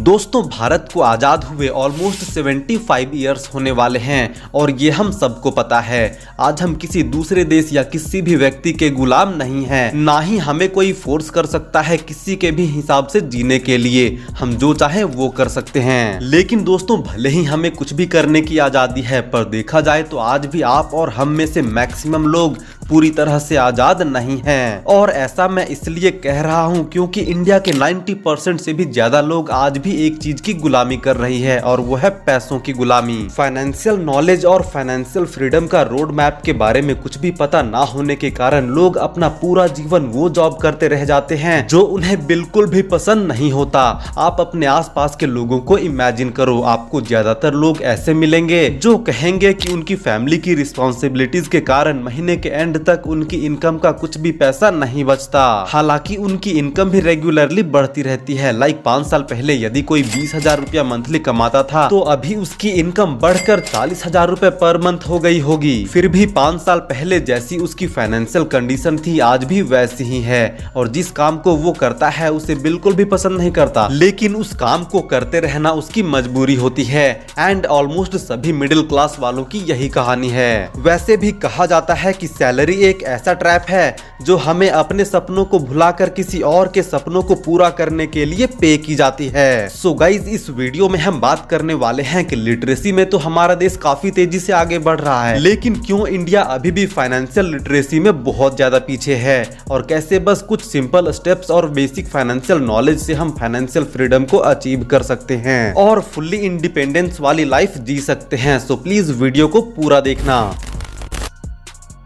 दोस्तों भारत को आज़ाद हुए ऑलमोस्ट 75 ईयर्स होने वाले हैं और ये हम सबको पता है। आज हम किसी दूसरे देश या किसी भी व्यक्ति के गुलाम नहीं हैं, ना ही हमें कोई फोर्स कर सकता है किसी के भी हिसाब से जीने के लिए। हम जो चाहे वो कर सकते हैं। लेकिन दोस्तों भले ही हमें कुछ भी करने की आज़ादी है, पर देखा जाए तो आज भी आप और हम में से मैक्सिमम लोग पूरी तरह से आज़ाद नहीं हैं। और ऐसा मैं इसलिए कह रहा हूँ क्योंकि इंडिया के 90% से भी ज्यादा लोग आज भी एक चीज की गुलामी कर रही है और वो है पैसों की गुलामी। फाइनेंशियल नॉलेज और फाइनेंशियल फ्रीडम का रोड मैप के बारे में कुछ भी पता ना होने के कारण लोग अपना पूरा जीवन वो जॉब करते रह जाते हैं जो उन्हें बिल्कुल भी पसंद नहीं होता। आप अपने आसपास के लोगों को इमेजिन करो, आपको ज्यादातर लोग ऐसे मिलेंगे जो कहेंगे कि उनकी फैमिली की रिस्पॉन्सिबिलिटीज के कारण महीने के एंड तक उनकी इनकम का कुछ भी पैसा नहीं बचता। हालांकि उनकी इनकम भी रेगुलरली बढ़ती रहती है। लाइक 5 साल पहले यदि कोई 20,000 रुपया मंथली कमाता था तो अभी उसकी इनकम बढ़कर 40,000 रुपए पर मंथ हो गई होगी। फिर भी 5 साल पहले जैसी उसकी फाइनेंशियल कंडीशन थी आज भी वैसी ही है और जिस काम को वो करता है उसे बिल्कुल भी पसंद नहीं करता, लेकिन उस काम को करते रहना उसकी मजबूरी होती है। एंड ऑलमोस्ट सभी मिडिल क्लास वालों की यही कहानी है। वैसे भी कहा जाता है कि सैलरी एक ऐसा ट्रैप है जो हमें अपने सपनों को भुलाकर किसी और के सपनों को पूरा करने के लिए पे की जाती है। सो गाइज इस वीडियो में हम बात करने वाले हैं कि लिटरेसी में तो हमारा देश काफी तेजी से आगे बढ़ रहा है, लेकिन क्यों इंडिया अभी भी फाइनेंशियल लिटरेसी में बहुत ज्यादा पीछे है और कैसे बस कुछ सिंपल स्टेप्स और बेसिक फाइनेंशियल नॉलेज से हम फाइनेंशियल फ्रीडम को अचीव कर सकते हैं और फुल्ली इंडिपेंडेंस वाली लाइफ जी सकते हैं। सो प्लीज वीडियो को पूरा देखना।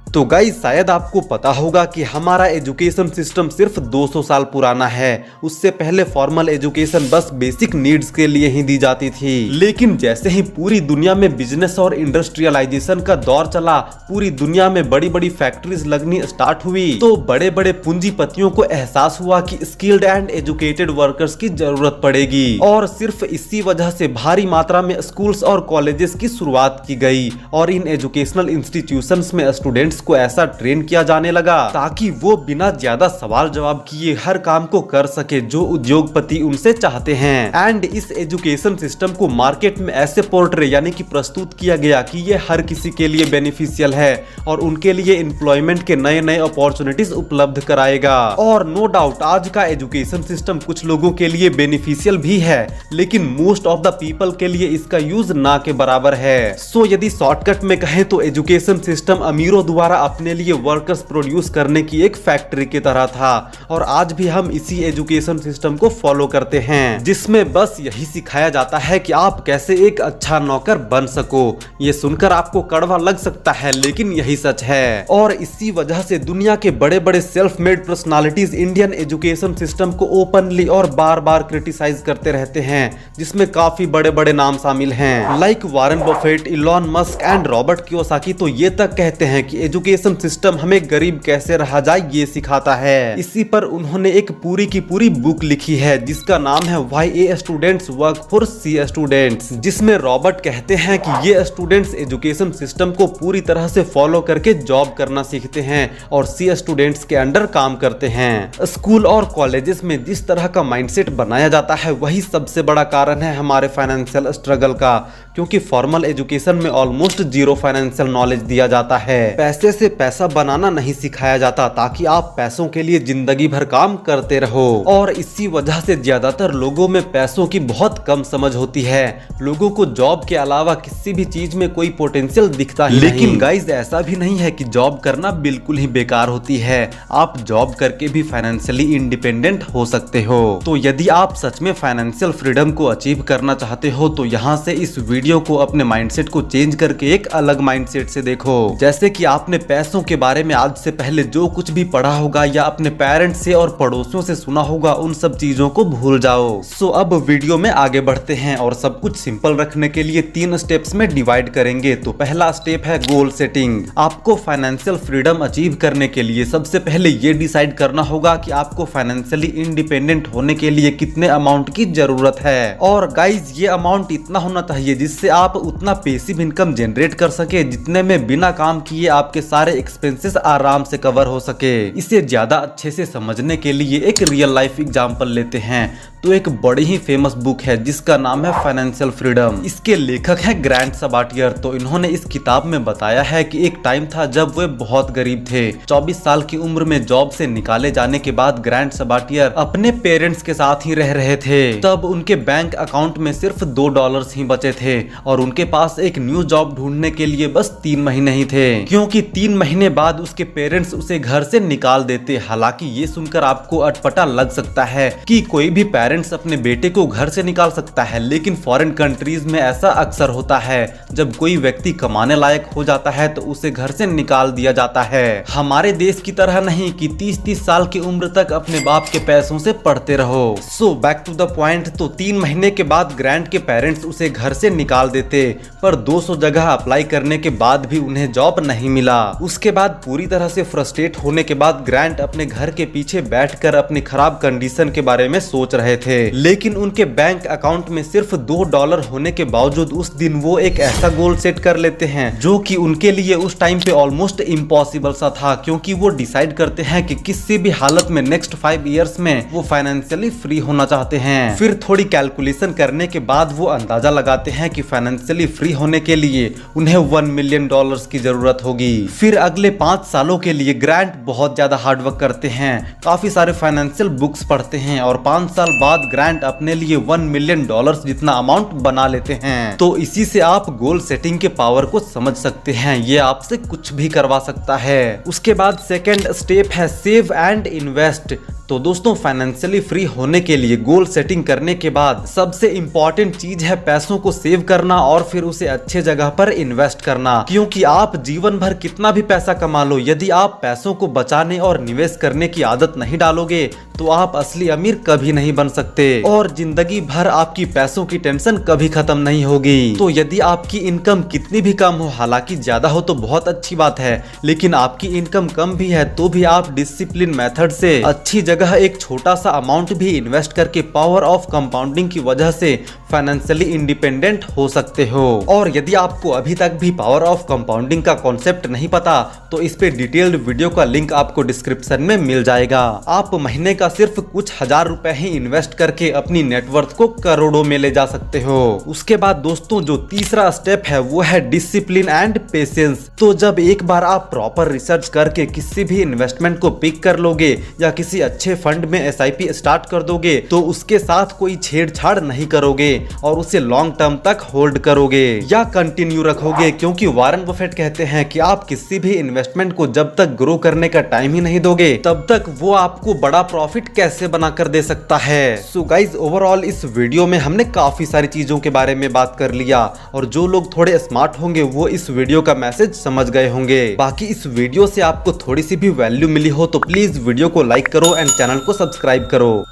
तो गाइस शायद आपको पता होगा कि हमारा एजुकेशन सिस्टम सिर्फ 200 साल पुराना है। उससे पहले फॉर्मल एजुकेशन बस बेसिक नीड्स के लिए ही दी जाती थी, लेकिन जैसे ही पूरी दुनिया में बिजनेस और इंडस्ट्रियलाइजेशन का दौर चला, पूरी दुनिया में बड़ी बड़ी फैक्ट्रीज लगनी स्टार्ट हुई, तो बड़े बड़े पूंजीपतियों को एहसास हुआ कि स्किल्ड एंड एजुकेटेड वर्कर्स की जरूरत पड़ेगी और सिर्फ इसी वजह से भारी मात्रा में स्कूल्स और कॉलेजेस की शुरुआत की गई और इन एजुकेशनल इंस्टीट्यूशंस में स्टूडेंट्स को ऐसा ट्रेन किया जाने लगा ताकि वो बिना ज्यादा सवाल जवाब किए हर काम को कर सके जो उद्योगपति उनसे चाहते हैं। एंड इस एजुकेशन सिस्टम को मार्केट में ऐसे पोर्ट्रे यानी कि प्रस्तुत किया गया कि ये हर किसी के लिए बेनिफिशियल है और उनके लिए एम्प्लॉयमेंट के नए नए अपॉर्चुनिटीज उपलब्ध कराएगा। और नो डाउट आज का एजुकेशन सिस्टम कुछ लोगों के लिए बेनिफिशियल भी है, लेकिन मोस्ट ऑफ द पीपल के लिए इसका यूज ना के बराबर है। सो यदि शॉर्टकट में कहें तो एजुकेशन सिस्टम अमीरों द्वारा अपने लिए वर्कर्स प्रोड्यूस करने की एक फैक्ट्री की तरह था और आज भी हम इसी एजुकेशन सिस्टम को फॉलो करते हैं, जिसमें बस यही सिखाया जाता है कि आप कैसे एक अच्छा नौकर बन सको। ये सुनकर आपको कड़वा लग सकता है, लेकिन यही सच है। और इसी वजह से दुनिया के बड़े बड़े self made personalities Indian education system को ओपनली और बार बार क्रिटिसाइज करते रहते हैं, जिसमें काफी बड़े बड़े नाम शामिल हैं। Like Warren Buffett, Elon Musk and Robert Kiyosaki तो ये तक कहते हैं कि एजुकेशन सिस्टम हमें गरीब कैसे रहा जाए ये सिखाता है। इसी पर उन्होंने एक पूरी की पूरी बुक लिखी है जिसका नाम है why A students work for C students, जिसमें रॉबर्ट कहते हैं कि ये स्टूडेंट्स एजुकेशन सिस्टम को पूरी तरह से फॉलो करके जॉब करना सीखते हैं और सी स्टूडेंट्स के अंडर काम करते हैं। स्कूल और कॉलेजेस में जिस तरह का माइंडसेट बनाया जाता है वही सबसे बड़ा कारण है हमारे फाइनेंशियल स्ट्रगल का, क्योंकि फॉर्मल एजुकेशन में ऑलमोस्ट जीरो फाइनेंशियल नॉलेज दिया जाता है। पैसे से पैसा बनाना नहीं सिखाया जाता ताकि आप पैसों के लिए जिंदगी भर काम करते रहो और इसी वजह से ज्यादातर लोगों में पैसों की बहुत कम समझ होती है। लोगों को जॉब के अलावा किसी भी चीज में कोई पोटेंशियल दिखता ही नहीं। लेकिन गाइज ऐसा भी नहीं है कि जॉब करना बिल्कुल ही बेकार होती है। आप जॉब करके भी फाइनेंशियली इंडिपेंडेंट हो सकते हो। तो यदि आप सच में फाइनेंशियल फ्रीडम को अचीव करना चाहते हो तो यहाँ से इस वीडियो को अपने माइंडसेट को चेंज करके एक अलग माइंडसेट से देखो। जैसे कि आपने पैसों के बारे में आज से पहले जो कुछ भी पढ़ा होगा या अपने पेरेंट्स से और पड़ोसियों से सुना होगा उन सब चीजों को भूल जाओ। सो अब वीडियो में आगे बढ़ते हैं और सब कुछ सिंपल रखने के लिए 3 स्टेप्स में डिवाइड करेंगे। तो पहला स्टेप है गोल सेटिंग। आपको फाइनेंशियल फ्रीडम अचीव करने के लिए सबसे पहले ये डिसाइड करना होगा कि आपको फाइनेंशियली इंडिपेंडेंट होने के लिए कितने अमाउंट की जरूरत है। और गाइज ये अमाउंट इतना होना चाहिए जिससे आप उतना पैसिव इनकम जनरेट कर सके जितने में बिना काम किए आपके सारे एक्सपेंसेस आराम से कवर हो सके। इसे ज्यादा अच्छे से समझने के लिए एक रियल लाइफ एग्जांपल लेते हैं तो एक बड़ी ही फेमस बुक है जिसका नाम है फाइनेंशियल फ्रीडम। इसके लेखक हैं ग्रांट सबाटियर। तो इन्होंने इस किताब में बताया है कि एक टाइम था जब वे बहुत गरीब थे। 24 साल की उम्र में जॉब से निकाले जाने के बाद ग्रांट सबाटियर अपने पेरेंट्स के साथ ही रह रहे थे। तब उनके बैंक अकाउंट में सिर्फ $2 ही बचे थे और उनके पास एक न्यू जॉब ढूंढने के लिए बस 3 महीने ही थे, क्योंकि 3 महीने बाद उसके पेरेंट्स उसे घर से निकाल देते। हालांकि ये सुनकर आपको अटपटा लग सकता है कि कोई भी पेरेंट्स अपने बेटे को घर से निकाल सकता है, लेकिन फॉरेन कंट्रीज में ऐसा अक्सर होता है। जब कोई व्यक्ति कमाने लायक हो जाता है तो उसे घर से निकाल दिया जाता है। हमारे देश की तरह नहीं कि 30-30 साल की उम्र तक अपने बाप के पैसों से पढ़ते रहो। So back to the point. तो 3 महीने के बाद ग्रांट के पेरेंट्स उसे घर से निकाल देते, पर 200 जगह अप्लाई करने के बाद भी उन्हें जॉब नहीं मिला। उसके बाद पूरी तरह से फ्रस्ट्रेट होने के बाद ग्रांट अपने घर के पीछे बैठकर अपनी खराब कंडीशन के बारे में सोच रहे थे, लेकिन उनके बैंक अकाउंट में सिर्फ $2 होने के बावजूद उस दिन वो एक ऐसा गोल सेट कर लेते हैं जो कि उनके लिए उस टाइम पे ऑलमोस्ट इम्पॉसिबल सा था, क्योंकि वो डिसाइड करते हैं कि किसी भी हालत में नेक्स्ट 5 इयर्स में वो फाइनेंशियली फ्री होना चाहते हैं। फिर थोड़ी कैलकुलेशन करने के बाद वो अंदाजा लगाते हैं कि फाइनेंशियली फ्री होने के लिए उन्हें $1 मिलियन की जरूरत होगी। फिर अगले 5 सालों के लिए ग्रांट बहुत ज्यादा हार्डवर्क करते हैं, काफी सारे फाइनेंशियल बुक्स पढ़ते हैं और 5 साल बाद ग्रांट अपने लिए $1 मिलियन जितना अमाउंट बना लेते हैं। तो इसी से आप गोल सेटिंग के पावर को समझ सकते हैं, ये आपसे कुछ भी करवा सकता है। उसके बाद सेकंड स्टेप है सेव एंड इन्वेस्ट। तो दोस्तों फाइनेंशियली फ्री होने के लिए गोल सेटिंग करने के बाद सबसे इंपॉर्टेंट चीज है पैसों को सेव करना और फिर उसे अच्छे जगह पर इन्वेस्ट करना, क्योंकि आप जीवन भर कितना भी पैसा कमा लो, यदि आप पैसों को बचाने और निवेश करने की आदत नहीं डालोगे तो आप असली अमीर कभी नहीं बन सकते और जिंदगी भर आपकी पैसों की टेंशन कभी खत्म नहीं होगी। तो यदि आपकी इनकम कितनी भी कम हो, हालांकि ज्यादा हो तो बहुत अच्छी बात है, लेकिन आपकी इनकम कम भी है तो भी आप डिसिप्लिन मेथड से अच्छी जगह एक छोटा सा अमाउंट भी इन्वेस्ट करके पावर ऑफ कंपाउंडिंग की वजह से फाइनेंशियली इंडिपेंडेंट हो सकते हो। और यदि आपको अभी तक भी पावर ऑफ कंपाउंडिंग का कॉन्सेप्ट नहीं पता तो इस पे डिटेल्ड वीडियो का लिंक आपको डिस्क्रिप्शन में मिल जाएगा। आप महीने का सिर्फ कुछ हजार रुपए ही इन्वेस्ट करके अपनी नेटवर्थ को करोड़ों में ले जा सकते हो। उसके बाद दोस्तों जो तीसरा स्टेप है वो है डिसिप्लिन एंड पेशेंस। तो जब एक बार आप प्रॉपर रिसर्च करके किसी भी इन्वेस्टमेंट को पिक कर लोगे या किसी अच्छे फंड में SIP स्टार्ट कर दोगे तो उसके साथ कोई छेड़छाड़ नहीं करोगे और उसे लॉन्ग टर्म तक होल्ड करोगे या कंटिन्यू रखोगे, क्योंकि वारन बफेट कहते हैं कि आप किसी भी इन्वेस्टमेंट को जब तक ग्रो करने का टाइम ही नहीं दोगे तब तक वो आपको बड़ा प्रॉफिट कैसे बनाकर दे सकता है। सो गाइज ओवरऑल इस वीडियो में हमने काफी सारी चीजों के बारे में बात कर लिया और जो लोग थोड़े स्मार्ट होंगे वो इस वीडियो का मैसेज समझ गए होंगे। बाकी इस वीडियो से आपको थोड़ी सी भी वैल्यू मिली हो तो प्लीज वीडियो को लाइक करो एंड चैनल को सब्सक्राइब करो।